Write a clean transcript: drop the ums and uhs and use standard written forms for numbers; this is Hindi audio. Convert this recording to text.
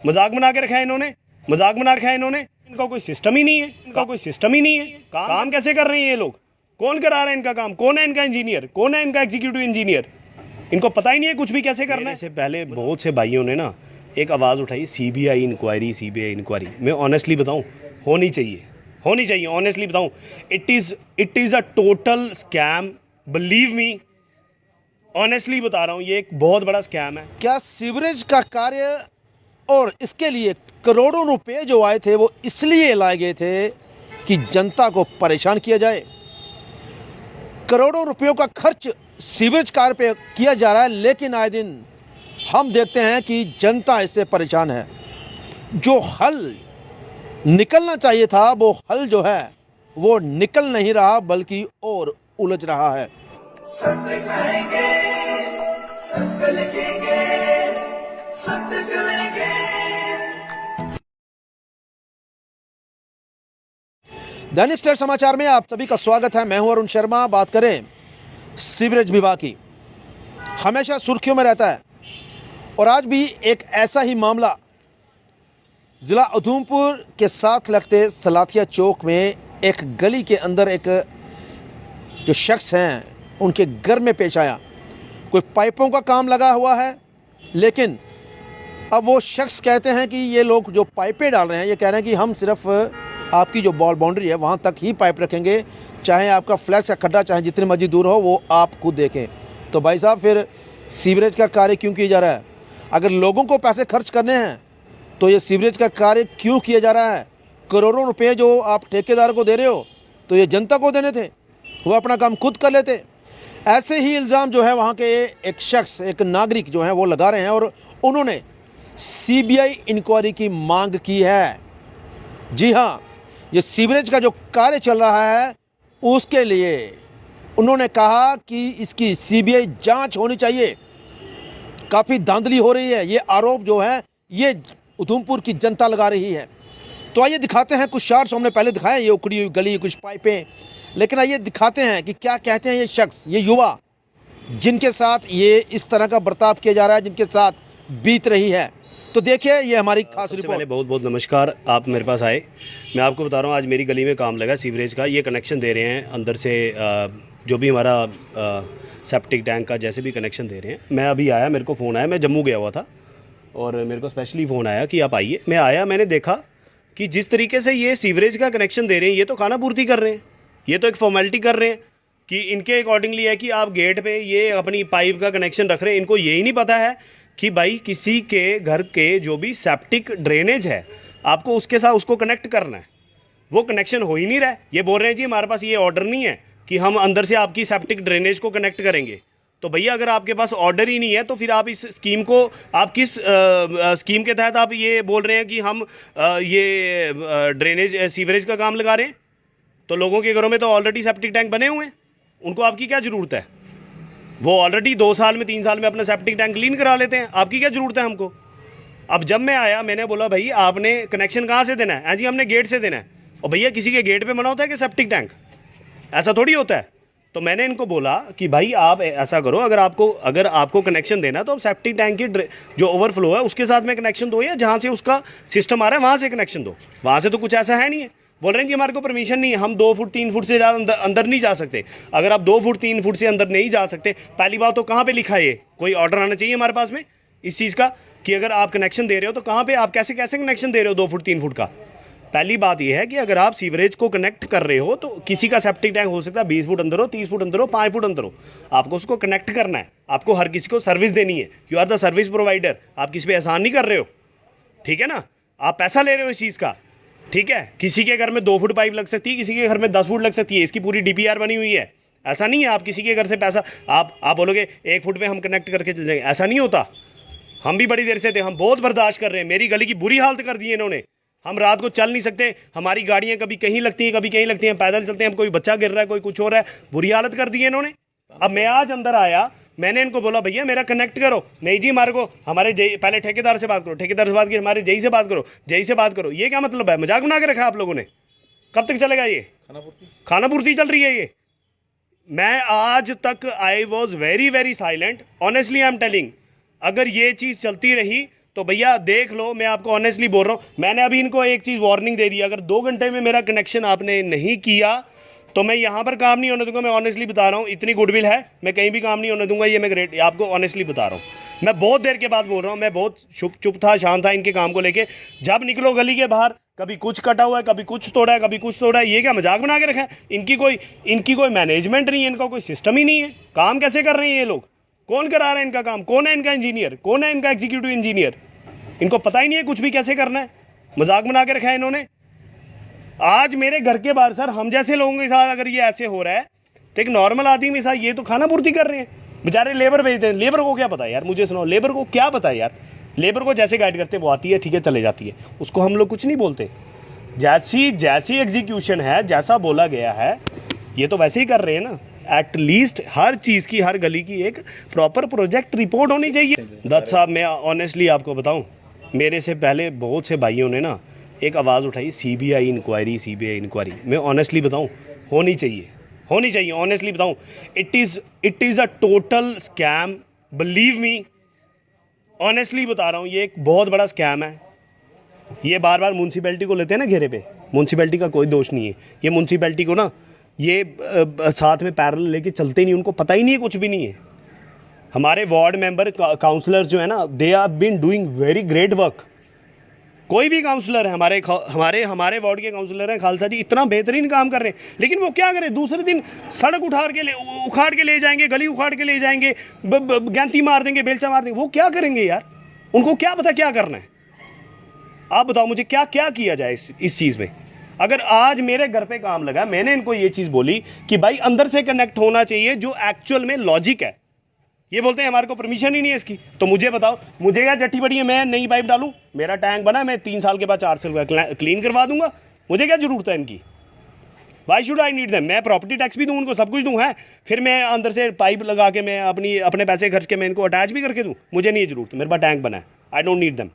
मजाक बना के रखा है इन्होंने, मजाक बना रखा है इन्होंने। इनका कोई सिस्टम ही नहीं है, इनका कोई सिस्टम ही नहीं है। काम कैसे कर रहे हैं ये लोग? कौन करा रहा है इनका काम? कौन है इनका इंजीनियर? कौन है इनका एग्जीक्यूटिव इंजीनियर? इनको पता ही नहीं है कुछ भी कैसे करना है। इससे पहले बहुत से भाइयों ने ना एक आवाज़ उठाई, सीबीआई इंक्वायरी, सीबीआई इंक्वायरी। मैं ऑनेस्टली बताऊं, होनी चाहिए, होनी चाहिए। ऑनेस्टली बताऊं, it is a total scam, believe me, honestly बता रहा हूं, ये एक बहुत बड़ा स्कैम है। क्या सीवरेज का कार्य और इसके लिए करोड़ों रुपए जो आए थे वो इसलिए लाए गए थे कि जनता को परेशान किया जाए? करोड़ों रुपयों का खर्च सीवरेज कार्य पे किया जा रहा है, लेकिन आए दिन हम देखते हैं कि जनता इससे परेशान है। जो हल निकलना चाहिए था वो हल जो है वो निकल नहीं रहा, बल्कि और उलझ रहा है। सत्य कहेंगे, सत्य लिखेंगे, सत्य चलेंगे। दैनिक स्टार समाचार में आप सभी का स्वागत है। मैं हूं अरुण शर्मा। बात करें सीवरेज विभाग की, हमेशा सुर्खियों में रहता है और आज भी एक ऐसा ही मामला ज़िला उधमपुर के साथ लगते सलाथिया चौक में एक गली के अंदर एक जो शख्स हैं उनके घर में पेश आया। कोई पाइपों का काम लगा हुआ है, लेकिन अब वो शख्स कहते हैं कि ये लोग जो पाइपें डाल रहे हैं, ये कह रहे हैं कि हम सिर्फ आपकी जो बॉल बाउंड्री है वहाँ तक ही पाइप रखेंगे, चाहे आपका फ्लैश का खड्डा चाहे जितनी मर्जी दूर हो वो आप खुद देखें। तो भाई साहब, फिर सीवरेज का कार्य क्यों किया जा रहा है? अगर लोगों को पैसे खर्च करने हैं तो ये सीवरेज का कार्य क्यों किया जा रहा है? करोड़ों रुपए जो आप ठेकेदार को दे रहे हो तो ये जनता को देने थे, वो अपना काम खुद कर लेते। ऐसे ही इल्ज़ाम जो है वहाँ के एक शख्स, एक नागरिक जो है वो लगा रहे हैं और उन्होंने सीबीआई इंक्वायरी की मांग की है। जी हाँ, ये सीवरेज का जो कार्य चल रहा है उसके लिए उन्होंने कहा कि इसकी सीबीआई जांच होनी चाहिए। काफ़ी धांधली हो रही है, ये आरोप जो है ये उधमपुर की जनता लगा रही है। तो आइए दिखाते हैं कुछ शॉट्स। हमने पहले दिखाया ये उखड़ी हुई गली, कुछ पाइपें, लेकिन आइए दिखाते हैं कि क्या कहते हैं ये शख्स, ये युवा जिनके साथ ये इस तरह का बर्ताव किया जा रहा है, जिनके साथ बीत रही है। तो देखिए ये हमारी खास रिपोर्ट। पहले बहुत बहुत नमस्कार, आप मेरे पास आए। मैं आपको बता रहा हूँ, आज मेरी गली में काम लगा सीवरेज का। ये कनेक्शन दे रहे हैं अंदर से, जो भी हमारा सेप्टिक टैंक का जैसे भी कनेक्शन दे रहे हैं। मैं अभी आया, मेरे को फ़ोन आया, मैं जम्मू गया हुआ था और मेरे को स्पेशली फ़ोन आया कि आप आइए। मैं आया, मैंने देखा कि जिस तरीके से ये सीवरेज का कनेक्शन दे रहे हैं, ये तो खाना पूर्ति कर रहे हैं, ये तो एक फॉर्मेलिटी कर रहे हैं कि इनके अकॉर्डिंगली है कि आप गेट पे ये अपनी पाइप का कनेक्शन रख रहे हैं। इनको यही नहीं पता है कि भाई किसी के घर के जो भी सेप्टिक ड्रेनेज है आपको उसके साथ उसको कनेक्ट करना है, वो कनेक्शन हो ही नहीं रहा है। ये बोल रहे हैं जी हमारे पास ये ऑर्डर नहीं है कि हम अंदर से आपकी सेप्टिक ड्रेनेज को कनेक्ट करेंगे। तो भैया अगर आपके पास ऑर्डर ही नहीं है तो फिर आप इस स्कीम को, आप किस स्कीम के तहत आप ये बोल रहे हैं कि हम ये ड्रेनेज सीवरेज का काम लगा रहे हैं? तो लोगों के घरों में तो ऑलरेडी सेप्टिक टैंक बने हुए हैं, उनको आपकी क्या ज़रूरत है? वो ऑलरेडी 2 साल में 3 साल में अपना सेप्टिक टैंक क्लीन करा लेते हैं, आपकी क्या ज़रूरत है हमको? अब जब मैं आया मैंने बोला भाई आपने कनेक्शन कहाँ से देना है? हाँ जी हमने गेट से देना है। और भैया किसी के गेट पे मना होता है कि सेप्टिक टैंक? ऐसा थोड़ी होता है। तो मैंने इनको बोला कि भाई आप ऐसा करो, अगर आपको कनेक्शन देना है तो आप सेप्टिक टैंक की जो ओवरफ्लो है उसके साथ में कनेक्शन दो, या जहाँ से उसका सिस्टम आ रहा है वहाँ से कनेक्शन दो। वहाँ से तो कुछ ऐसा है नहीं है। बोल रहे हैं कि हमारे को परमिशन नहीं है, हम 2 फुट 3 फुट से ज़्यादा अंदर नहीं जा सकते। अगर आप 2 फुट 3 फुट से अंदर नहीं जा सकते, पहली बात तो कहाँ पे लिखा है? ये कोई ऑर्डर आना चाहिए हमारे पास में इस चीज़ का कि अगर आप कनेक्शन दे रहे हो तो कहाँ पे, आप कैसे कनेक्शन दे रहे हो 2 फुट 3 फुट का? पहली बात यह है कि अगर आप सीवरेज को कनेक्ट कर रहे हो तो किसी का सेप्टिक टैंक हो सकता है 20 फुट अंदर हो, 30 फुट अंदर हो, 5 फुट अंदर हो, आपको उसको कनेक्ट करना है। आपको हर किसी को सर्विस देनी है। You are the service provider. आप किसी पे एहसान नहीं कर रहे हो, ठीक है ना? आप पैसा ले रहे हो इस चीज़ का, ठीक है? किसी के घर में 2 फुट पाइप लग सकती है, किसी के घर में 10 फुट लग सकती है। इसकी पूरी DPR बनी हुई है। ऐसा नहीं है आप किसी के घर से पैसा आप बोलोगे 1 फुट में हम कनेक्ट करके चल जाएंगे, ऐसा नहीं होता। हम भी बड़ी देर से थे, हम बहुत बर्दाश्त कर रहे हैं। मेरी गली की बुरी हालत कर दी है इन्होंने। हम रात को चल नहीं सकते, हमारी गाड़ियाँ कभी कहीं लगती हैं, कभी कहीं लगती हैं, पैदल चलते हैं, हम कोई बच्चा गिर रहा है, कोई कुछ हो रहा है, बुरी हालत कर दी है इन्होंने। अब मैं आज अंदर आया, मैंने इनको बोला भैया मेरा कनेक्ट करो। नहीं जी हमारे को, हमारे पहले ठेकेदार से बात करो, ठेकेदार से बात की, हमारे जेई से बात करो, जेई से बात करो। ये क्या मतलब है? मजाक बना के रखा आप लोगों ने। कब तक चलेगा ये खाना पूर्ति चल रही है ये? मैं आज तक I was very very silent, honestly I am telling. अगर ये चीज़ चलती रही तो भैया देख लो, मैं आपको ऑनेस्टली बोल रहा हूँ। मैंने अभी इनको एक चीज़ वार्निंग दे दी, अगर 2 घंटे में मेरा कनेक्शन आपने नहीं किया तो मैं यहाँ पर काम नहीं होने दूंगा। मैं ऑनेस्टली बता रहा हूँ, इतनी गुडविल है, मैं कहीं भी काम नहीं होने दूंगा। ये मैं ग्रेट आपको ऑनेस्टली बता रहा हूँ। मैं बहुत देर के बाद बोल रहा हूँ, मैं बहुत चुप था, शांत था इनके काम को लेके। जब निकलो गली के बाहर, कभी कुछ कटा हुआ है, कभी कुछ तोड़ा है, कभी कुछ तोड़ा है। ये क्या मजाक बना के रखा है? इनकी कोई मैनेजमेंट नहीं है, इनका कोई सिस्टम ही नहीं है। काम कैसे कर रहे हैं ये लोग? कौन करा रहा है इनका काम? कौन है इनका इंजीनियर? कौन है इनका एग्जीक्यूटिव इंजीनियर? इनको पता ही नहीं है कुछ भी कैसे करना है। मजाक बना के रखा है इन्होंने। आज मेरे घर के बाहर सर, हम जैसे लोगों के साथ अगर ये ऐसे हो रहा है तो एक नॉर्मल आदमी के साथ ये तो खाना पूर्ति कर रहे हैं। बेचारे लेबर भेजते हैं, लेबर को क्या पता है यार? मुझे सुनाओ, लेबर को क्या पता है यार? लेबर को जैसे गाइड करते हैं वो आती है, ठीक है, चले जाती है, उसको हम लोग कुछ नहीं बोलते। जैसी एग्जीक्यूशन है, जैसा बोला गया है, ये तो वैसे ही कर रहे हैं ना। एटलीस्ट हर चीज़ की, हर गली की एक प्रॉपर प्रोजेक्ट रिपोर्ट होनी चाहिए। दत्त साहब, मैं ऑनेस्टली आपको बताऊं, मेरे से पहले बहुत से भाइयों ने ना एक आवाज़ उठाई, सीबीआई इंक्वायरी। मैं ऑनेस्टली बताऊं, होनी चाहिए। ऑनेस्टली बताऊं, it is a total scam, believe me. Honestly बता रहा हूं, ये एक बहुत बड़ा स्कैम है। ये बार बार म्यूनसिपैलिटी को लेते हैं ना घेरे पे। म्यूनसिपैलिटी का कोई दोष नहीं है। ये म्यूनसिपैलिटी को ना ये साथ में पैरेलल लेके चलते ही नहीं, उनको पता ही नहीं है, कुछ भी नहीं है। हमारे वार्ड मेंबर, काउंसलर्स जो है ना, they are been doing very great work. कोई भी काउंसलर है, हमारे वार्ड के काउंसलर हैं खालसा जी, इतना बेहतरीन काम कर रहे हैं। लेकिन वो क्या करें, दूसरे दिन सड़क उखाड़ के ले जाएंगे, गली उखाड़ के ले जाएंगे, गैंती मार देंगे, बेलचा मार देंगे। वो क्या करेंगे यार? उनको क्या पता क्या करना है? आप बताओ मुझे, क्या क्या किया जाए इस चीज़ में? अगर आज मेरे घर पे काम लगा, मैंने इनको ये चीज़ बोली कि भाई अंदर से कनेक्ट होना चाहिए, जो एक्चुअल में लॉजिक है। ये बोलते हैं हमारे को परमिशन ही नहीं है इसकी। तो मुझे बताओ, मुझे क्या जट्टी पड़ी है मैं नई पाइप डालूं? मेरा टैंक बना, मैं 3 साल के बाद 4 साल का क्लीन करवा दूंगा। मुझे क्या जरूरत है इनकी? Why should I need them? मैं प्रॉपर्टी टैक्स भी दूँ उनको, सब कुछ दूँ है, फिर मैं अंदर से पाइप लगा के मैं अपने पैसे खर्च के मैं इनको अटैच भी करके दूँ? मुझे नहीं जरूरत, मेरे पास टैंक बना है। I don't need them.